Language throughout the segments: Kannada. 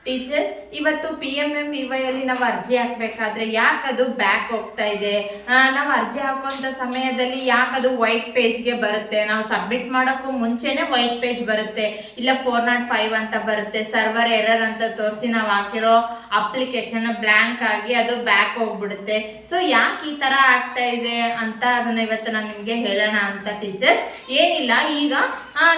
ಟೀಚರ್ಸ್ ಇವತ್ತು PMMVY ಅಲ್ಲಿ ನಾವು ಅರ್ಜಿ ಹಾಕಬೇಕಾದ್ರೆ ಯಾಕದು ಬ್ಯಾಕ್ ಹೋಗ್ತಾ ಇದೆ, ನಾವು ಅರ್ಜಿ ಹಾಕುವಂಥ ಸಮಯದಲ್ಲಿ ಯಾಕದು ವೈಟ್ ಪೇಜ್ಗೆ ಬರುತ್ತೆ, ನಾವು ಸಬ್ಮಿಟ್ ಮಾಡೋಕ್ಕೂ ಮುಂಚೆನೇ ವೈಟ್ ಪೇಜ್ ಬರುತ್ತೆ, ಇಲ್ಲ 405 ಅಂತ ಬರುತ್ತೆ, ಸರ್ವರ್ ಎರರ್ ಅಂತ ತೋರಿಸಿ ನಾವು ಹಾಕಿರೋ ಅಪ್ಲಿಕೇಶನ್ ಬ್ಲ್ಯಾಂಕ್ ಆಗಿ ಅದು ಬ್ಯಾಕ್ ಹೋಗ್ಬಿಡುತ್ತೆ. ಸೊ ಯಾಕೆ ಈ ಥರ ಆಗ್ತಾ ಇದೆ ಅಂತ ಅದನ್ನ ಇವತ್ತು ನಾನು ನಿಮಗೆ ಹೇಳೋಣ ಅಂತ ಟೀಚರ್ಸ್. ಏನಿಲ್ಲ, ಈಗ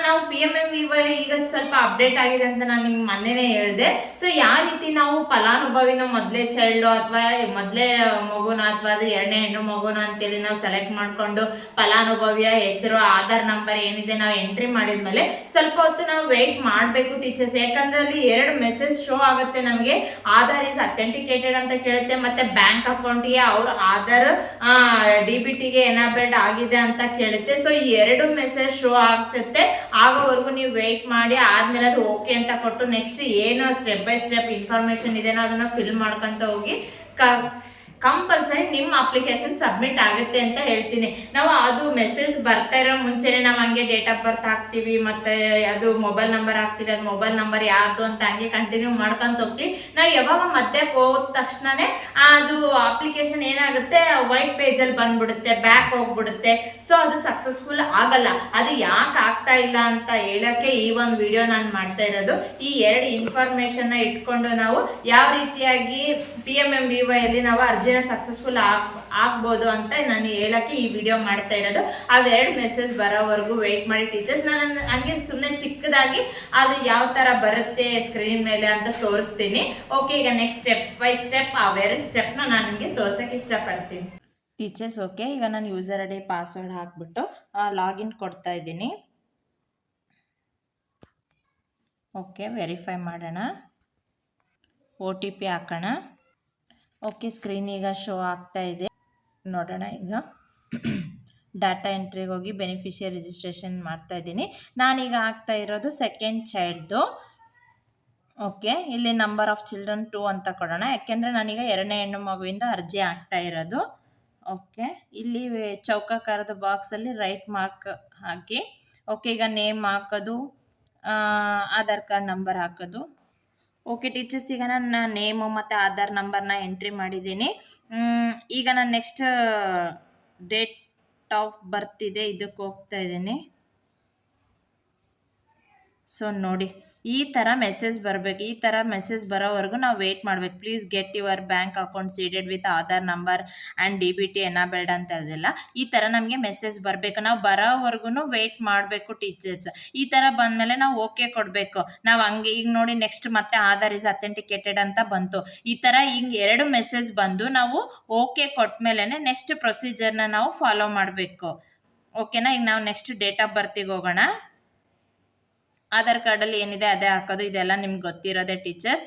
ನಾವು PMMVY ಈಗ ಸ್ವಲ್ಪ ಅಪ್ಡೇಟ್ ಆಗಿದೆ ಅಂತ ನಾನು ನಿಮ್ಗೆ ಮೊನ್ನೆನೇ ಹೇಳಿದೆ. ಸೊ ಯಾವ ರೀತಿ ನಾವು ಫಲಾನುಭವಿನ ಮೊದಲೇ ಚೈಲ್ಡು ಅಥವಾ ಮೊದಲೇ ಮಗುನ ಅಥವಾ ಅದು ಎರಡನೇ ಹೆಣ್ಣು ಮಗುನ ಅಂತೇಳಿ ನಾವು ಸೆಲೆಕ್ಟ್ ಮಾಡಿಕೊಂಡು ಫಲಾನುಭವಿಯ ಹೆಸರು ಆಧಾರ್ ನಂಬರ್ ಏನಿದೆ ನಾವು ಎಂಟ್ರಿ ಮಾಡಿದ್ಮೇಲೆ ಸ್ವಲ್ಪ ಹೊತ್ತು ನಾವು ವೆಯ್ಟ್ ಮಾಡಬೇಕು ಟೀಚರ್ಸ್. ಯಾಕಂದ್ರೆ ಅಲ್ಲಿ 2 ಮೆಸೇಜ್ ಶೋ ಆಗುತ್ತೆ ನಮಗೆ. ಆಧಾರ್ ಈಸ್ ಅಥೆಂಟಿಕೇಟೆಡ್ ಅಂತ ಕೇಳುತ್ತೆ, ಮತ್ತೆ ಬ್ಯಾಂಕ್ ಅಕೌಂಟ್ಗೆ ಅವ್ರ ಆಧಾರ್ DBTಗೆ ಎನಾಬಲ್ಡ್ ಆಗಿದೆ ಅಂತ ಕೇಳುತ್ತೆ. ಸೊ ಈ 2 ಮೆಸೇಜ್ ಶೋ ಆಗ್ತೈತೆ. ಆಗೋವರೆಗೂ ನೀವು ವೆಯ್ಟ್ ಮಾಡಿ, ಆದ್ಮೇಲೆ ಅದು ಓಕೆ ಅಂತ ಕೊಟ್ಟು ನೆಕ್ಸ್ಟ್ ಏನು ಸ್ಟೆಪ್ ಬೈ ಸ್ಟೆಪ್ ಇನ್ಫಾರ್ಮೇಶನ್ ಇದೆನೋ ಅದನ್ನ ಫಿಲ್ ಮಾಡ್ಕೊಂತ ಹೋಗಿ ಕಂಪಲ್ಸರಿ ನಿಮ್ಮ ಅಪ್ಲಿಕೇಶನ್ ಸಬ್ಮಿಟ್ ಆಗುತ್ತೆ ಅಂತ ಹೇಳ್ತೀನಿ. ನಾವು ಅದು ಮೆಸೇಜ್ ಬರ್ತಾ ಇರೋ ಮುಂಚೆನೆ ನಾವು ಹಂಗೆ ಡೇಟ್ ಆಫ್ ಬರ್ತ್ ಹಾಕ್ತೀವಿ, ಮತ್ತೆ ಅದು ಮೊಬೈಲ್ ನಂಬರ್ ಹಾಕ್ತೀವಿ, ಅದು ಮೊಬೈಲ್ ನಂಬರ್ ಯಾರ್ದು ಅಂತ ಹಂಗೆ ಕಂಟಿನ್ಯೂ ಮಾಡ್ಕೊಂತ ಹೋಗ್ತೀವಿ. ನಾವು ಯಾವಾಗ ಮಧ್ಯೆ ಹೋದ ತಕ್ಷಣನೇ ಅದು ಅಪ್ಲಿಕೇಶನ್ ಏನಾಗುತ್ತೆ ವೈಟ್ ಪೇಜಲ್ಲಿ ಬಂದ್ಬಿಡುತ್ತೆ, ಬ್ಯಾಕ್ ಹೋಗ್ಬಿಡುತ್ತೆ. ಸೊ ಅದು ಸಕ್ಸಸ್ಫುಲ್ ಆಗಲ್ಲ. ಅದು ಯಾಕೆ ಆಗ್ತಾ ಇಲ್ಲ ಅಂತ ಹೇಳಕ್ಕೆ ಈ ಒಂದು ವಿಡಿಯೋ ನಾನು ಮಾಡ್ತಾ ಇರೋದು. ಈ 2 ಇನ್ಫಾರ್ಮೇಶನ್ ಇಟ್ಕೊಂಡು ನಾವು ಯಾವ ರೀತಿಯಾಗಿ PMMVY ಅಲ್ಲಿ ನಾವು ಅರ್ಜಿನ ಸಕ್ಸಸ್ಫುಲ್ ಆಗ್ಬೋದು ಅಂತ ನಾನು ಹೇಳಕ್ಕೆ ಈ ವಿಡಿಯೋ ಮಾಡ್ತಾ ಇರೋದು. ಅವೆರಡು ಮೆಸೇಜ್ ಬರೋವರೆಗೂ ವೆಯ್ಟ್ ಮಾಡಿ ಟೀಚರ್ಸ್. ನಾನು ಹಂಗೆ ಸುಮ್ಮನೆ ಚಿಕ್ಕದಾಗಿ ಅದು ಯಾವ ಥರ ಬರುತ್ತೆ ಸ್ಕ್ರೀನ್ ಮೇಲೆ ಅಂತ ತೋರಿಸ್ತೀನಿ. ಓಕೆ, ಈಗ ನೆಕ್ಸ್ಟ್ ಸ್ಟೆಪ್ ಬೈ ಸ್ಟೆಪ್ ಅವೆರಡು ಸ್ಟೆಪ್ನ ನಾನು ನಿಮಗೆ ತೋರ್ಸೋಕ್ಕೆ ಇಷ್ಟಪಡ್ತೀನಿ ಟೀಚರ್ಸ್. ಓಕೆ, ಈಗ ನಾನು ಯೂಸರ್ ಐಡಿ ಪಾಸ್ವರ್ಡ್ ಹಾಕ್ಬಿಟ್ಟು ಲಾಗಿನ್ ಕೊಡ್ತಾ ಇದ್ದೀನಿ. ಓಕೆ, ವೆರಿಫೈ ಮಾಡೋಣ, OTP ಹಾಕೋಣ. ಓಕೆ, ಸ್ಕ್ರೀನ್ ಈಗ ಶೋ ಆಗ್ತಾ ಇದೆ, ನೋಡೋಣ. ಈಗ ಡಾಟಾ ಎಂಟ್ರಿಗೆ ಹೋಗಿ ಬೆನಿಫಿಷಿಯರಿ ರಿಜಿಸ್ಟ್ರೇಷನ್ ಮಾಡ್ತಾ ಇದ್ದೀನಿ. ನಾನೀಗ ಆಗ್ತಾ ಇರೋದು ಸೆಕೆಂಡ್ ಚೈಲ್ಡ್ದು. ಓಕೆ, ಇಲ್ಲಿ ನಂಬರ್ ಆಫ್ ಚಿಲ್ಡ್ರನ್ 2 ಅಂತ ಕೊಡೋಣ, ಯಾಕೆಂದರೆ ನಾನೀಗ ಎರಡನೇ ಹೆಣ್ಣು ಮಗುವಿಂದ ಅರ್ಜಿ ಆಗ್ತಾ ಇರೋದು. ಓಕೆ, ಇಲ್ಲಿ ಚೌಕಾಕಾರದ ಬಾಕ್ಸಲ್ಲಿ ರೈಟ್ ಮಾರ್ಕ್ ಹಾಕಿ. ಓಕೆ, ಈಗ ನೇಮ್ ಹಾಕೋದು, ಆಧಾರ್ ಕಾರ್ಡ್ ನಂಬರ್ ಹಾಕೋದು. ಓಕೆ ಟೀಚರ್ಸ್, ಈಗ ನಾನು ನೇಮು ಮತ್ತು ಆಧಾರ್ ನಂಬರ್ನ ಎಂಟ್ರಿ ಮಾಡಿದ್ದೀನಿ. ಈಗ ನಾನು ನೆಕ್ಸ್ಟ್ ಡೇಟ್ ಆಫ್ ಬರ್ತ್ ಇದೆ, ಇದಕ್ಕೆ ಹೋಗ್ತಾ ಇದ್ದೀನಿ. ಸೊ ನೋಡಿ, ಈ ಥರ ಮೆಸೇಜ್ ಬರಬೇಕು. ಈ ಥರ ಮೆಸೇಜ್ ಬರೋವರೆಗೂ ನಾವು ವೆಯ್ಟ್ ಮಾಡಬೇಕು. Please get your bank account seeded with Aadhaar number and DBT ಎನಾಬಲ್ಡ್ ಅಂತ ಇದೆಲ್ಲ ಈ ಥರ ನಮಗೆ ಮೆಸೇಜ್ ಬರಬೇಕು. ನಾವು ಬರೋವರೆಗೂ ವೆಯ್ಟ್ ಮಾಡಬೇಕು ಟೀಚರ್ಸ್. ಈ ಥರ ಬಂದಮೇಲೆ ನಾವು ಓಕೆ ಕೊಡಬೇಕು. ನಾವು ಹಂಗೆ ಈಗ ನೋಡಿ ನೆಕ್ಸ್ಟ್ ಮತ್ತೆ ಆಧಾರ್ ಇಸ್ ಅಥೆಂಟಿಕೇಟೆಡ್ ಅಂತ ಬಂತು. ಈ ಥರ ಹಿಂಗೆ 2 ಮೆಸೇಜ್ ಬಂದು ನಾವು ಓಕೆ ಕೊಟ್ಟ ಮೇಲೆ ನೆಕ್ಸ್ಟ್ ಪ್ರೊಸೀಜರ್ನ ನಾವು ಫಾಲೋ ಮಾಡಬೇಕು. ಓಕೆನಾ? ಈಗ ನಾವು ನೆಕ್ಸ್ಟ್ ಡೇಟ್ ಆಫ್ ಬರ್ತಿಗೆ ಹೋಗೋಣ. ಆಧಾರ್ ಕಾರ್ಡಲ್ಲಿ ಏನಿದೆ ಅದೇ ಹಾಕೋದು, ಇದೆಲ್ಲ ನಿಮ್ಗೆ ಗೊತ್ತಿರೋದೆ ಟೀಚರ್ಸ್.